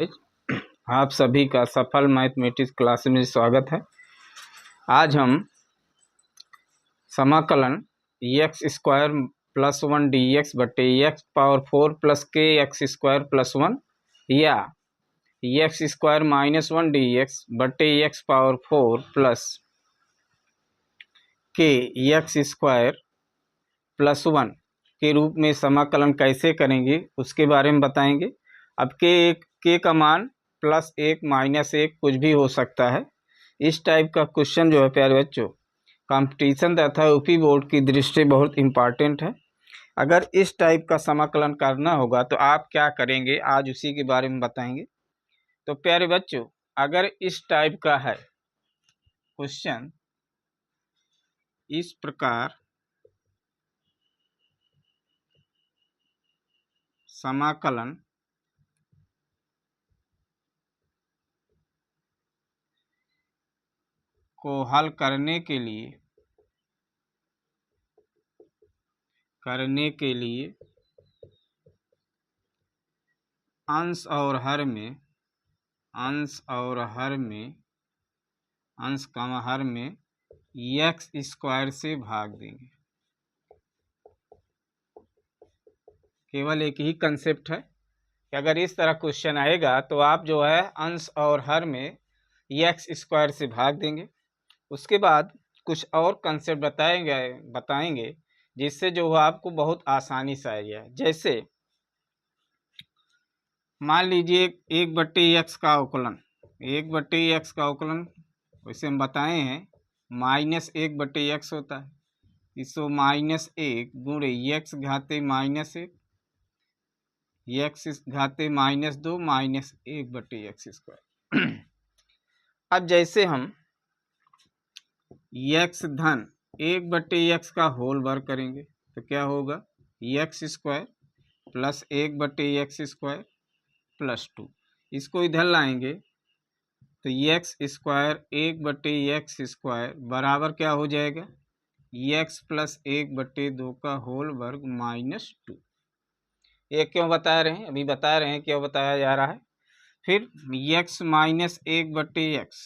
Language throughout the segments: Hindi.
आप सभी का सफल मैथमेटिक्स क्लास में स्वागत है। आज हम समाकलन x square plus 1 D x बटे एक्स पावर 4 प्लस के एक्स स्क्वायर प्लस 1 या x square minus 1 D x बटे एक्स पावर 4 प्लस के एक्स स्क्वायर प्लस 1 के रूप में समाकलन कैसे करेंगे उसके बारे में बताएंगे। अब के का मान +1 -1 कुछ भी हो सकता है। इस टाइप का क्वेश्चन जो है प्यारे बच्चों कंपटीशन तथा यूपी बोर्ड की दृष्टि से बहुत इम्पॉर्टेंट है। अगर इस टाइप का समाकलन करना होगा तो आप क्या करेंगे, आज उसी के बारे में बताएंगे। तो प्यारे बच्चों अगर इस टाइप का है क्वेश्चन, इस प्रकार समाकलन को हल करने के लिए अंश और हर में एक्स स्क्वायर से भाग देंगे। केवल एक ही कंसेप्ट है कि अगर इस तरह क्वेश्चन आएगा तो आप जो है अंश और हर में एक्स स्क्वायर से भाग देंगे। उसके बाद कुछ और कंसेप्ट बताएंगे जिससे जो है आपको बहुत आसानी से आएगा। जैसे मान लीजिए 1/x का अवकलन, 1/x का अवकलन वैसे हम बताए हैं -1/x होता है। इसको -1 गुणे x घाते -1 x घाते -2 -1/x स्क्वायर। अब जैसे हम x धन 1/x का होल वर्ग करेंगे तो क्या होगा, x square plus 1/x square plus 2। इसको इधर लाएंगे तो x स्क्वायर 1/x स्क्वायर बराबर क्या हो जाएगा, x प्लस 1/2 का होल वर्ग -2। ये क्यों बता रहे हैं, अभी बता रहे हैं क्यों बताया जा रहा है। फिर x माइनस 1/x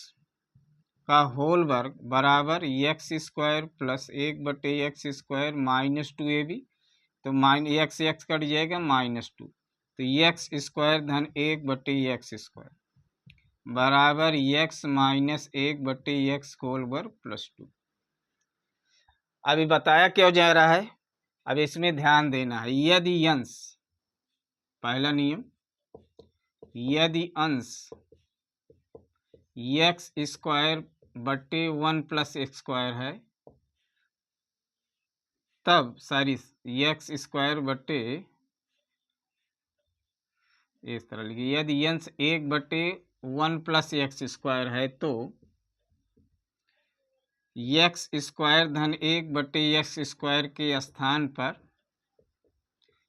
का होल वर्ग बराबर x square plus 1/x square -2ab, तो x कट जाएगा -2, तो x स्क्वायर धन 1/x स्क्वायर बराबर x माइनस 1/x होल वर्ग प्लस 2। अभी बताया क्यों जा रहा है, अब इसमें ध्यान देना है। यदि अंश, पहला नियम, यदि अंश एक्स स्क्वायर बटे 1 प्लस एक्स स्क्वायर है तब एक्स स्क्वायर बटे, इस तरह लिखिए, यदि अंश 1/1 प्लस एक्स स्क्वायर है तो एक्स स्क्वायर धन 1/एक्स स्क्वायर के स्थान पर,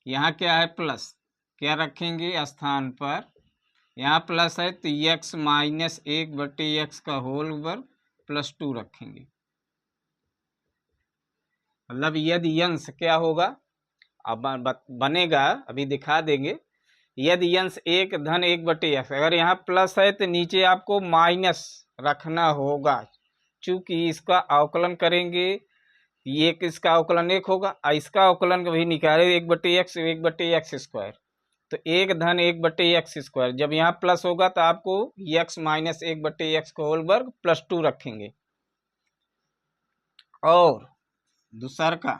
यहाँ क्या है प्लस, क्या रखेंगे स्थान पर, यहाँ प्लस है तो x माइनस 1/x का होल वर्ग प्लस 2 रखेंगे। मतलब यदि अंश क्या होगा, अब बनेगा, अभी दिखा देंगे। यदि अंश 1 धन 1/x, अगर यहाँ प्लस है तो नीचे आपको माइनस रखना होगा, चूंकि इसका अवकलन करेंगे, ये इसका अवकलन 1 होगा, इसका अवकलन भी निकाले 1/x 1/x स्क्वायर, तो 1 धन 1/x स्क्वायर, जब यहाँ प्लस होगा तो आपको x माइनस 1/x का होल वर्ग प्लस 2 रखेंगे। और दूसरा का,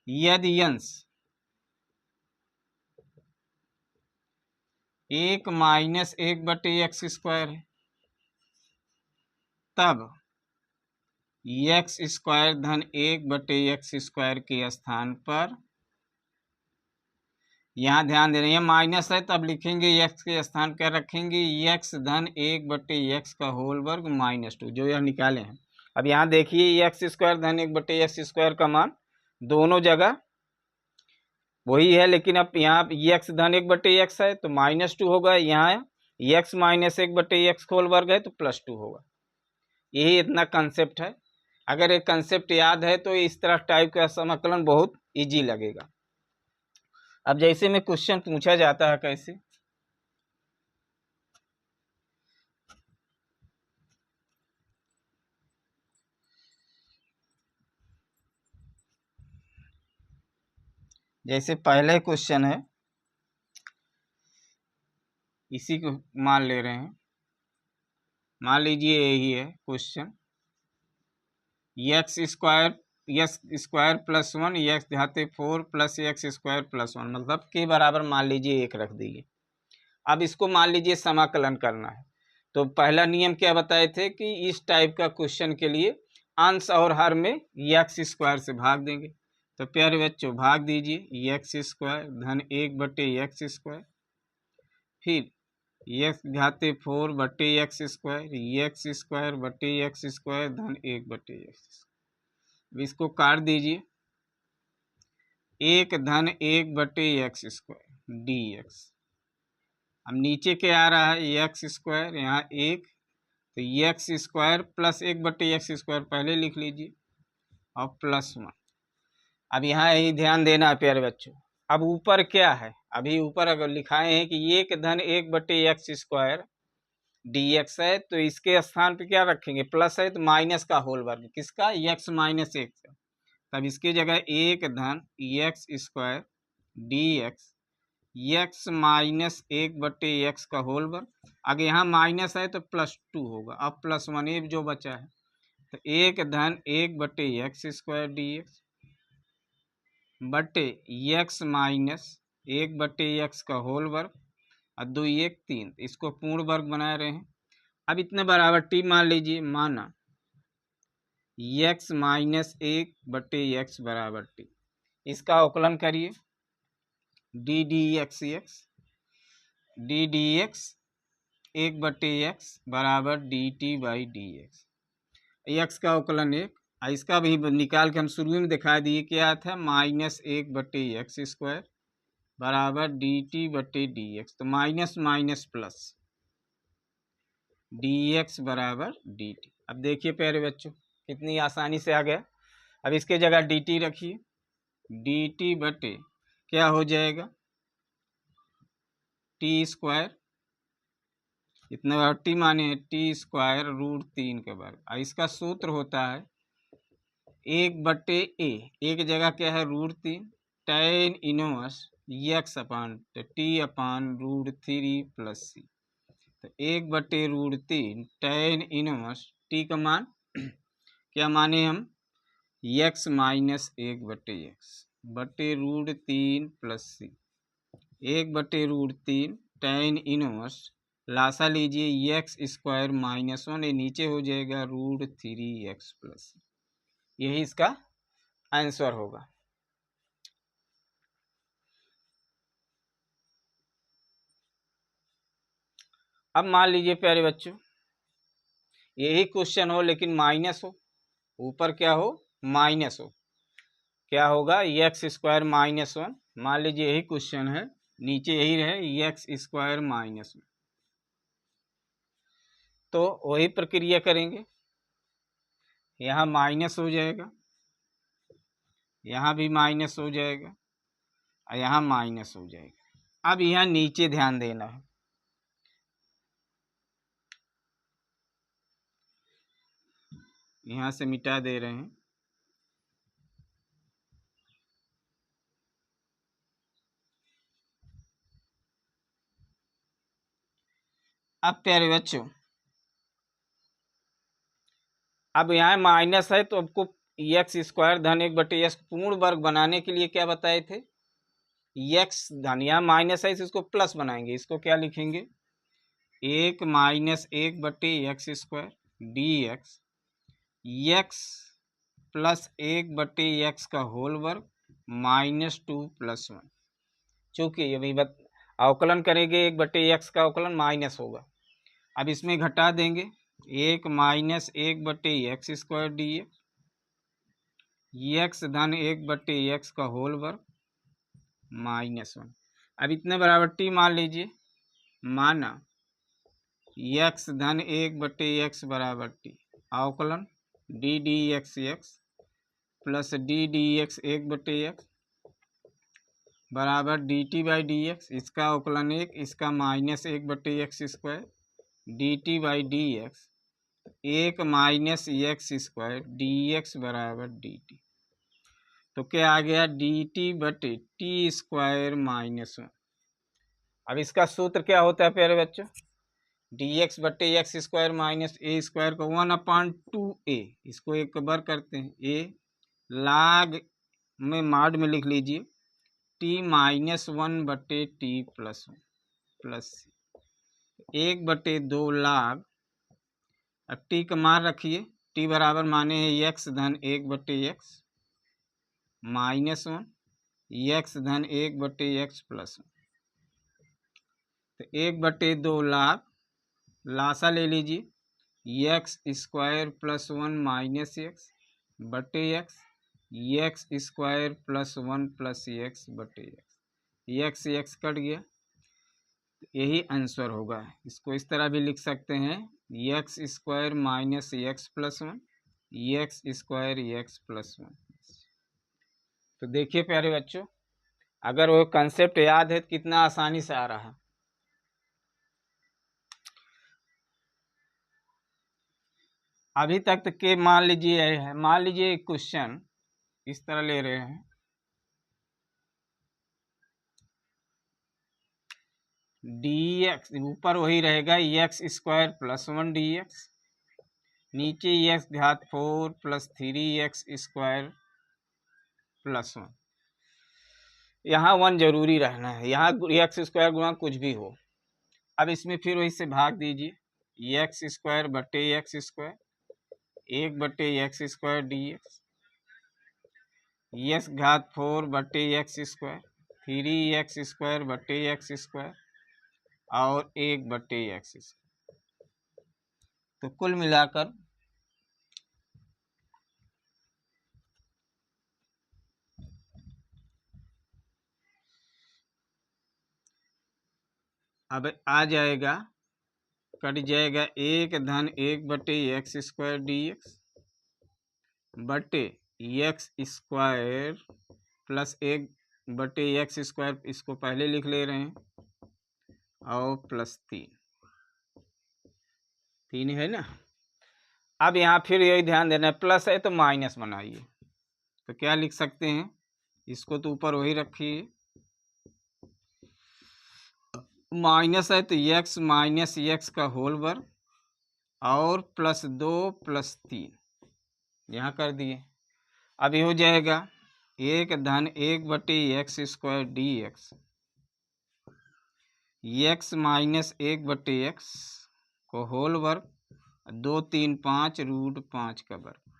यदि अंश 1 माइनस 1/x स्क्वायर है तब x स्क्वायर धन 1/x स्क्वायर के स्थान पर, यहाँ ध्यान दे रहे हैं माइनस है तब लिखेंगे x के स्थान क्या रखेंगे, x धन 1/x का होल वर्ग -2, जो यह निकाले हैं। अब यहाँ देखिए x स्क्वायर धन 1/x स्क्वायर का मान दोनों जगह वही है, लेकिन अब यहाँ x धन 1/x है तो -2 होगा, यहाँ x माइनस 1/x होल वर्ग है तो +2 होगा। यही इतना कंसेप्ट है। अगर एक कंसेप्ट याद है तो इस तरह टाइप का समाकलन बहुत इजी लगेगा। अब जैसे में क्वेश्चन पूछा जाता है कैसे, जैसे पहले क्वेश्चन है, इसी को मान ले रहे हैं। मान लीजिए यही है question, x square plus 1 x घाते 4 प्लस एक्स स्क्वायर प्लस 1, मतलब के बराबर मान लीजिए 1 रख दीजिए। अब इसको मान लीजिए समाकलन करना है। तो पहला नियम क्या बताए थे कि इस टाइप का क्वेश्चन के लिए अंश और हर में एक्स स्क्वायर से भाग देंगे। तो प्यारे बच्चों भाग दीजिए, एक्स स्क्वायर धन 1/एक्स स्क्वायर, फिर एक्स घाते 4/एक्स स्क्वायर बटे एक्स स्क्वायर धन 1/एक्स। इसको काट दीजिए, 1 धन 1/एक्स स्क्वायर डी एक्स। अब नीचे क्या आ रहा है, एक्स स्क्वायर, यहाँ 1, तो एक्स स्क्वायर प्लस 1/एक्स स्क्वायर पहले लिख लीजिए और प्लस 1। अब यहाँ यही ध्यान देना है प्यारे बच्चों। अब ऊपर क्या है, अभी ऊपर अगर लिखाए हैं कि 1 धन 1/एक्स स्क्वायर डी एक्स है, तो इसके स्थान पे क्या रखेंगे, प्लस है तो माइनस का होल वर्ग, किसका, एक्स माइनस 1 का। तब इसकी जगह 1 धन x square d x, x minus 1/एक्स का होल वर्ग। अगर यहाँ माइनस है तो +2 होगा, अब +1 ये जो बचा है, तो 1 धन 1/एक्स स्क्वायर डी एक्स बटे एक्स माइनस 1/एक्स का होल वर्ग और 2 1 3, इसको पूर्ण वर्ग बना रहे हैं। अब इतने बराबर टी मान लीजिए, माना एक्स माइनस 1/एक्स बराबर टी। इसका अवकलन करिए, डी डी एक्स 1/एक्स बराबर d t by d x. X का अवकलन 1, इसका भी निकाल के हम शुरू में दिखा दिए, क्या था, माइनस 1/एक्स स्क्वायर बराबर डी टी बटे डी एक्स। तो minus minus plus D x बराबर डी टी। अब देखिए प्यारे बच्चों कितनी आसानी से आ गया। अब इसके जगह डी टी रखिए, डी टी बटे क्या हो जाएगा, टी स्क्वायर, इतने बार टी माने टी स्क्वायर √3 के वर्ग। इसका सूत्र होता है 1/a, एक जगह क्या है √3, tan इनवर्स एक्स अपान टी अपान √3 प्लस सी। तो 1/√3 tan इनवर्स टी का मान क्या माने हम, एक्स माइनस 1/एक्स बटे √3 प्लस सी, 1/√3 tan इनवर्स, लासा लीजिए एक्स स्क्वायर -1, ये नीचे हो जाएगा √3x प्लस, यही इसका आंसर होगा। अब मान लीजिए प्यारे बच्चों यही क्वेश्चन हो लेकिन माइनस हो, ऊपर क्या हो, माइनस हो, क्या होगा, एक्स स्क्वायर -1। मान लीजिए यही क्वेश्चन है, नीचे यही रहे एक्स स्क्वायर -1, तो वही प्रक्रिया करेंगे, यहाँ माइनस हो जाएगा, यहाँ भी माइनस हो जाएगा और यहाँ माइनस हो जाएगा। अब यहाँ नीचे ध्यान देना है, यहाँ से मिटा दे रहे हैं। अब प्यारे बच्चों अब यहाँ माइनस है तो आपको एक्स स्क्वायर धन 1/एक्स पूर्ण वर्ग बनाने के लिए क्या बताए थे, एक्स धन, यहाँ माइनस है इसको प्लस बनाएंगे, इसको क्या लिखेंगे, 1 माइनस 1/एक्स square d x, x plus 1/एक्स का होल वर्ग -2 + 1। चूँकि अभी अवकलन करेंगे 1/एक्स का अवकलन माइनस होगा, अब इसमें घटा देंगे 1 माइनस 1/एक्स स्क्वायर डी एक्स धन 1/एक्स का होल वर्ग -1। अब इतने बराबर टी मान लीजिए, माना एक्स धन 1/एक्स बराबर टी, अवकलन d d x plus d d x 1/एक्स बराबर d t by d x, इसका अवकलन 1, इसका -1/एक्स square d t by d x, 1 minus x square d x बराबर डी टी। तो क्या आ गया डी टी बटे टी स्क्वायर माइनस 1। अब इसका सूत्र क्या होता है प्यारे बच्चों, डी एक्स बटे x square minus a square को 1/2a, इसको एक बार करते हैं, ए लाग में माड में लिख लीजिए टी माइनस 1 बटे टी प्लस 1 प्लस 1/2 लाग। अब टी का मान रखिए, टी बराबर माने है एक्स धन 1/x माइनस 1 एक्स धन 1/x प्लस 1। तो 1/2 लाग लासा ले लीजिए x square plus 1 minus x बटे x square plus 1 plus x बटे एक्स एक्स कट गया, यही आंसर होगा। इसको इस तरह भी लिख सकते हैं x square minus x plus 1 x square x plus 1। तो देखिए प्यारे बच्चों, अगर वो कंसेप्ट याद है तो कितना आसानी से आ रहा है। अभी तक तो के मान लीजिए क्वेश्चन इस तरह ले रहे हैं, डी एक्स ऊपर वही रहेगा x square plus 1 D x, नीचे एक्स घात 4 प्लस 3 एक्स स्क्वायर प्लस 1। यहाँ 1 जरूरी रहना है, यहाँ एक्स स्क्वायर गुणा कुछ भी हो। अब इसमें फिर वही से भाग दीजिए एक्स स्क्वायर बटे x square 1/x square d x घात 4 बटे एक्स स्क्वायर 3x स्क्वायर बटे एक्स स्क्वायर और 1/x स्क्वायर। तो कुल मिलाकर अब आ जाएगा, कट जाएगा 1 धन 1/x स्क्वायर डी एक्स बटे x square plus 1/x square, इसको पहले लिख ले रहे हैं, और प्लस 3 है ना। अब यहाँ फिर यही ध्यान देना है, प्लस है तो माइनस बनाइए। तो क्या लिख सकते हैं, इसको तो ऊपर वही रखिए, माइनस है तो एक्स माइनस एक्स का होल वर्ग और प्लस 2 प्लस 3 यहाँ कर दिए। अब ये हो जाएगा 1 धन 1/x square d x minus 1/x को होल वर्ग 2 3 5 √5 का वर्ग।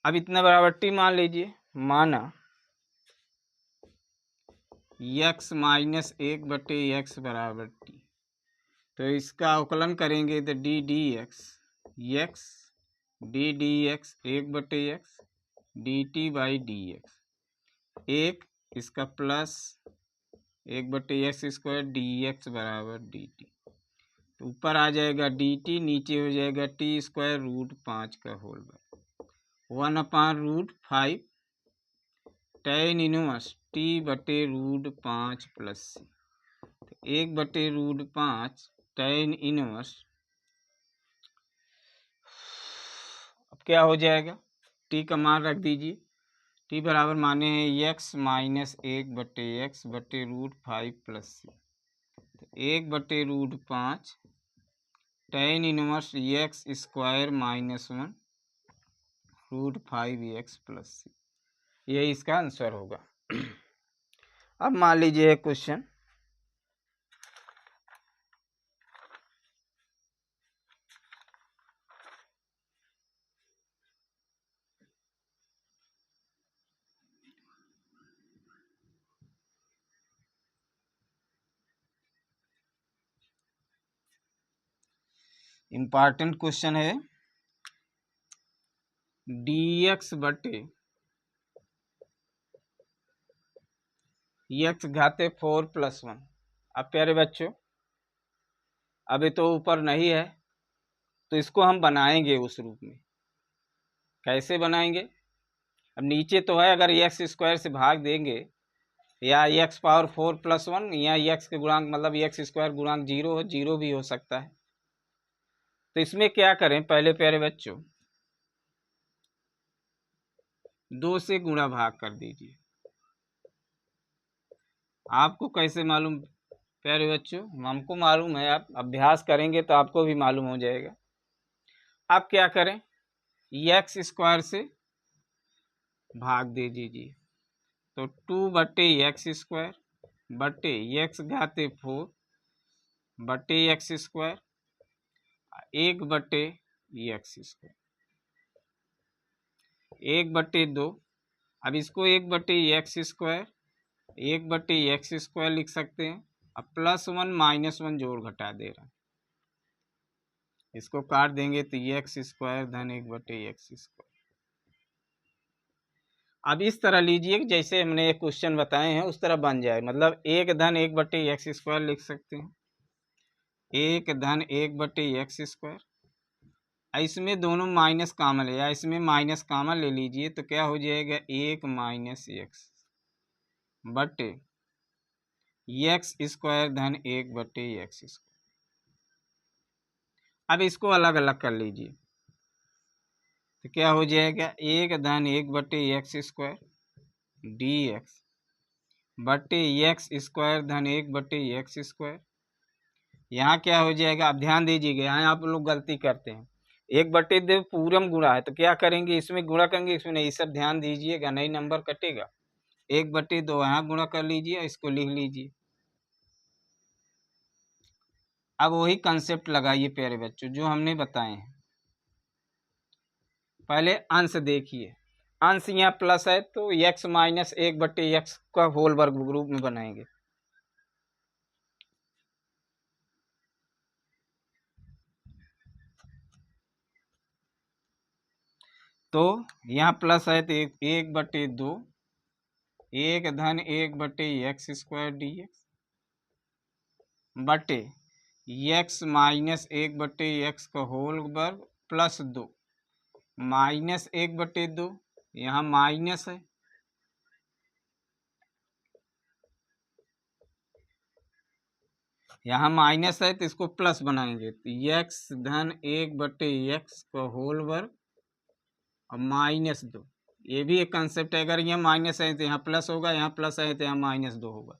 अब इतना बराबर टी मान लीजिए, माना x माइनस 1/x बराबर टी। तो इसका अवकलन करेंगे तो D d x D x 1/x D t by d x एक, इसका plus 1/x square d x बराबर डी टी। तो ऊपर आ जाएगा डी टी, नीचे हो जाएगा टी स्क्वायर √5 का होल वर्ग 1/√5 tan इनवर्स टी बटे √5 प्लस सी। तो 1/√5 tan इनवर्स, अब क्या हो जाएगा, टी का मान रख दीजिए, टी बराबर माने हैं एक्स माइनस 1/x बटे √5 प्लस सी। तो 1/√5 tan inverse x square minus 1 √5x plus C, यही इसका आंसर होगा। अब मान लीजिए क्वेश्चन, इंपॉर्टेंट क्वेश्चन है, dx बटे एक्स घाते 4 प्लस 1। अब प्यारे बच्चों, अभी तो ऊपर नहीं है तो इसको हम बनाएंगे उस रूप में। कैसे बनाएंगे, अब नीचे तो है, अगर एक्स स्क्वायर से भाग देंगे या एक्स पावर 4 प्लस 1 या एक्स के गुणांक मतलब एक्स स्क्वायर गुणांक 0 हो, 0 भी हो सकता है। तो इसमें क्या करें, पहले प्यारे बच्चों 2 से गुणा भाग कर दीजिए। आपको कैसे मालूम प्यारे बच्चों? हमको मालूम है, आप अभ्यास करेंगे तो आपको भी मालूम हो जाएगा। आप क्या करें, एक्स स्क्वायर से भाग दे दीजिए, तो 2/x² बटे एक्स घाते 4 बटे एक्स स्क्वायर 1/x² 1/2। अब इसको 1/x², 1/x² लिख सकते हैं। अब +1 -1 जोड़ घटा दे रहा है, इसको काट देंगे तो x² धन 1/x²। अब इस तरह लीजिए जैसे हमने एक क्वेश्चन बताए हैं उस तरह बन जाए, मतलब 1 धन 1/x² लिख सकते हैं, 1 धन 1/x²। इसमें दोनों माइनस कॉमन ले, या इसमें माइनस कॉमन ले लीजिए तो क्या हो जाएगा, 1 - x बटे x² धन 1/x²। अब इसको अलग अलग कर लीजिए तो क्या हो जाएगा, 1 धन 1/x² dx बटे x² धन 1/x²। यहाँ क्या हो जाएगा, अब ध्यान दीजिएगा, यहाँ आप लोग गलती करते हैं, 1/2 पूरम गुणा है तो क्या करेंगे, इसमें गुणा करेंगे, इसमें नहीं। सब ध्यान दीजिएगा, नहीं नंबर कटेगा। 1/2 यहाँ गुणा कर लीजिए, इसको लिख लीजिए। अब वही कंसेप्ट लगाइए प्यारे बच्चों जो हमने बताए हैं। पहले अंश देखिए, अंश यहाँ प्लस है तो x - 1/x का होल वर्ग ग्रुप में बनाएंगे। तो यहाँ प्लस है तो 1/2 1 धन 1/x² dx बटे x - 1/x का होल वर्ग प्लस 2 -1/2, यहाँ माइनस है, यहाँ माइनस है तो इसको प्लस बनाएंगे तो x धन 1/x का होल वर्ग और -2। ये भी एक कंसेप्ट है, अगर यहाँ माइनस है तो यहाँ प्लस होगा, यहाँ प्लस है तो यहाँ -2 होगा।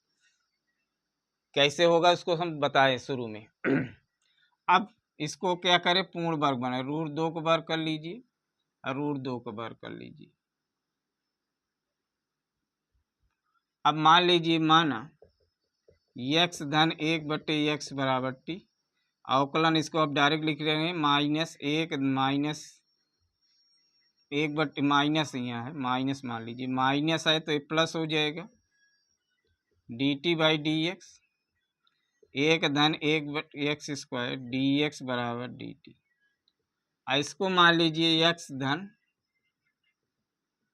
कैसे होगा उसको हम बताए शुरू में। अब इसको क्या करें, पूर्ण वर्ग बनाए, √2 को वर्ग कर लीजिए और √2 को वर्ग कर लीजिए। अब मान लीजिए, माना x धन 1/x बराबर t, अवकलन इसको अब डायरेक्ट लिख रहे हैं, -1 माइनस यहाँ है, माइनस मान लीजिए, माइनस है तो ये प्लस हो जाएगा dt/dx 1 धन 1/x² dx बराबर dt। इसको मान लीजिए x धन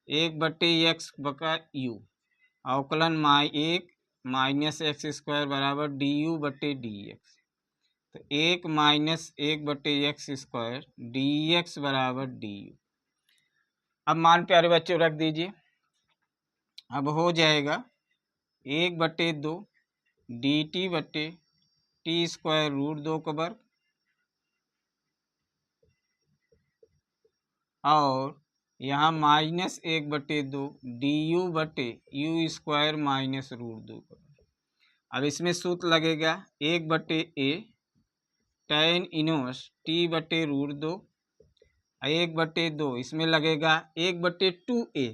1/x बका u, अवकलन 1 -x² बराबर du/dx। तो 1 - 1/x² dx बराबर du। अब मान प्यारे बच्चों रख दीजिए, अब हो जाएगा 1/2 dt/t² √2 का वर्ग और यहाँ -1/2 du/u² माइनस √2 का। अब इसमें सूत्र लगेगा 1/a tan इनवर्स t/√2, 1/2 इसमें लगेगा 1/2a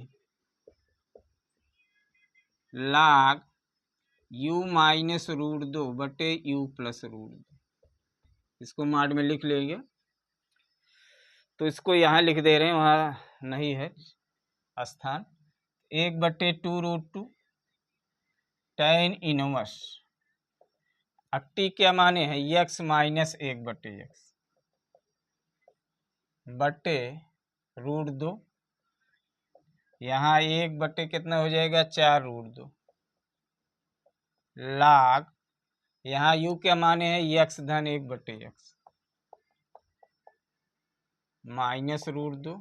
log u माइनस √2 बटे u प्लस √2। इसको माड में लिख लेंगे, तो इसको यहाँ लिख दे रहे हैं, वहाँ नहीं है स्थान। 1/2 √2 tan इनवर्स, अब टी क्या माने हैं, x - 1/x बटे √2, यहाँ 1 कितना हो जाएगा, 4 √2 log, यहाँ u क्या माने हैं, x धन 1/x माइनस √2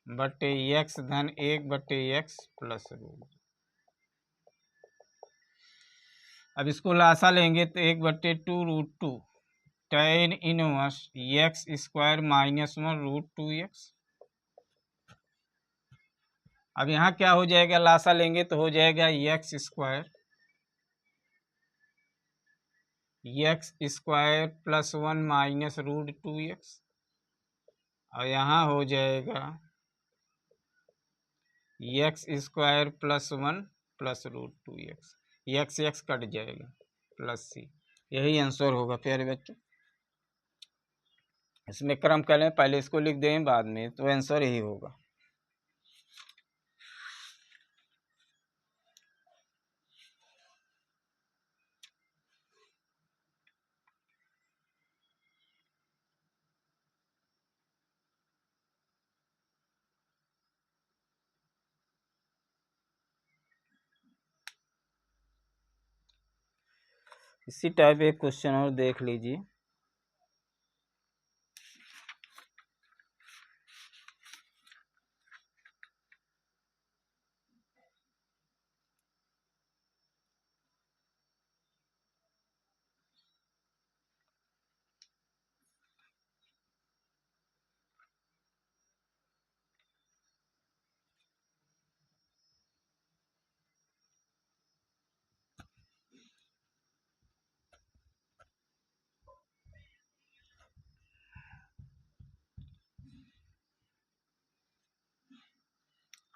बटे x धन 1/x प्लस √2। अब इसको लासा लेंगे तो 1/2 √2 tan इनवर्स x² - 1 √2x अब यहाँ क्या हो जाएगा, लासा लेंगे तो हो जाएगा x square plus 1 minus root 2x, और यहाँ हो जाएगा x square plus 1 plus root 2x, x cut जाएगा प्लस c। यही आंसर होगा प्यारे बच्चों। इसमें क्रम करें, पहले इसको लिख दें बाद में, तो आंसर यही होगा। इसी टाइप एक क्वेश्चन और देख लीजिए।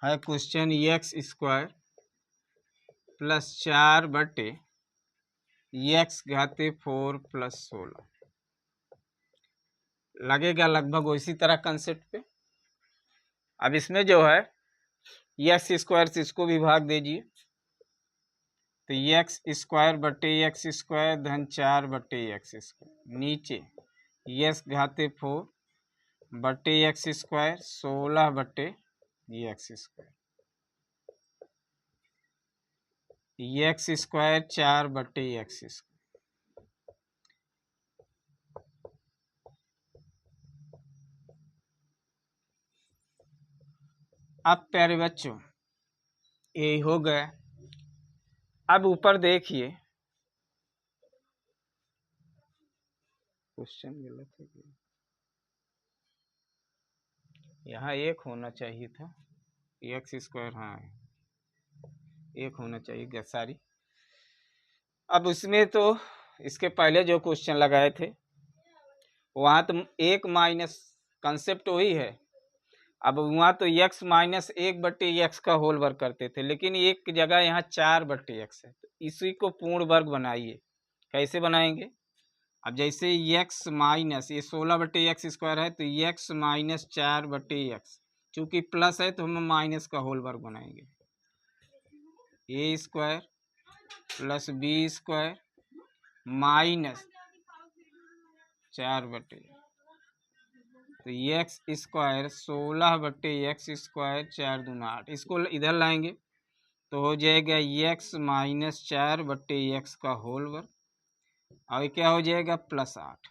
है question x square plus 4/x⁴ plus 16 लगेगा लगभग उसी तरह कंसेप्ट पे। अब इसमें जो है एक्स स्क्वायर से इसको भी भाग दीजिए, तो x² धन 4/x², नीचे x⁴ बटे x² 16/x², x² 4/x²। अब प्यारे बच्चों ये हो गया। अब ऊपर देखिए, क्वेश्चन गलत है क्या? यहाँ एक होना चाहिए था, x², हाँ एक होना चाहिए सारी। अब उसमें तो इसके पहले जो क्वेश्चन लगाए थे वहाँ तो एक माइनस कंसेप्ट वही है। अब वहाँ तो x माइनस 1/x का होल वर्ग करते थे, लेकिन एक जगह यहाँ 4/x है, तो इसी को पूर्ण वर्ग बनाइए। कैसे बनाएंगे? अब जैसे x माइनस ये 16/x² है, तो x माइनस 4/x, चूंकि प्लस है तो हम माइनस का होल वर्ग बनाएंगे। a² प्लस b² माइनस 4/, तो x² 16/x², 4 दूना 8, इसको इधर लाएंगे तो हो जाएगा x माइनस 4/x का होल वर्ग, और क्या हो जाएगा प्लस 8,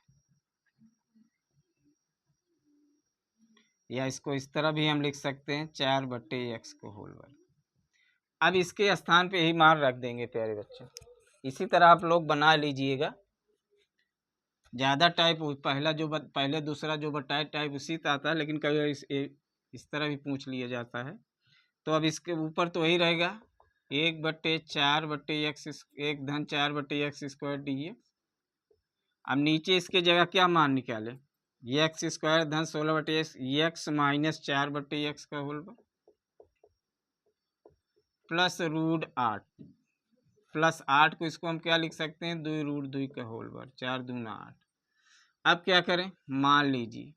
या इसको इस तरह भी हम लिख सकते हैं 4/x को होल वर्ग। अब इसके स्थान पे ही मान रख देंगे प्यारे बच्चे। इसी तरह आप लोग बना लीजिएगा। ज़्यादा टाइप पहला जो पहले दूसरा जो बताया टाइप उसी का आता है, लेकिन कभी इस तरह भी पूछ लिया जाता है। तो अब इसके ऊपर तो वही रहेगा 1/4/x, 1 धन 4/x² dx। अब नीचे इसके जगह क्या मान निकाले, x² धन 16/x, x माइनस 4/x का होल वर्ग प्लस रूट 8, प्लस 8 को इसको हम क्या लिख सकते हैं, 2√2 का होल वर्ग, 4 दूना 8। अब क्या करें, मान लीजिए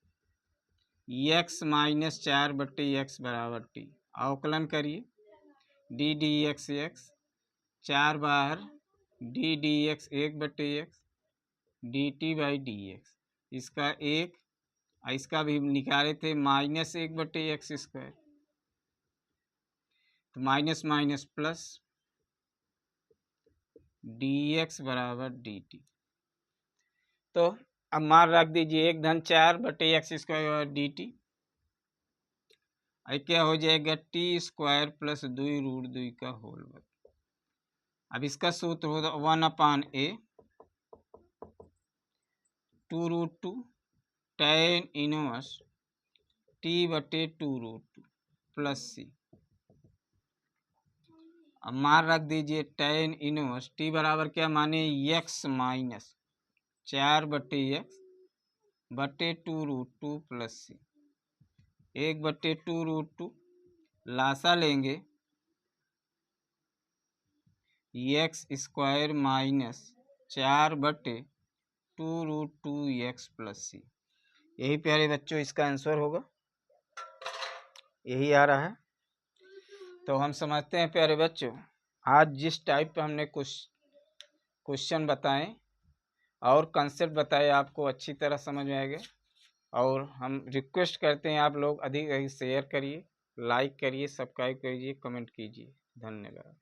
x माइनस 4/x बराबर t, अवकलन करिए d dx x, 4 बार d dx 1/x dt/dx, इसका एक, इसका भी निकाले थे माइनस 1/x², तो माइनस माइनस प्लस dx बराबर dt। तो अब मान रख दीजिए 1 धन 4/x² dt, क्या हो जाएगा t² प्लस 2√2 का होल वर्ग। अब इसका सूत्र होगा 1/a 2√2 tan inverse t/2√2 plus c। अब मान रख दीजिए tan इनवर्स t बराबर क्या माने x माइनस 4/x बटे 2√2 प्लस c 1/2√2 लासा लेंगे x square minus 4/2√2x plus c। यही प्यारे बच्चों इसका आंसर होगा, यही आ रहा है। तो हम समझते हैं प्यारे बच्चों, आज जिस टाइप पे हमने कुछ क्वेश्चन बताएं और कंसेप्ट बताए आपको अच्छी तरह समझ में आएगा। और हम रिक्वेस्ट करते हैं आप लोग अधिक अधिक शेयर करिए, लाइक करिए, सब्सक्राइब करिए, कमेंट कीजिए। धन्यवाद।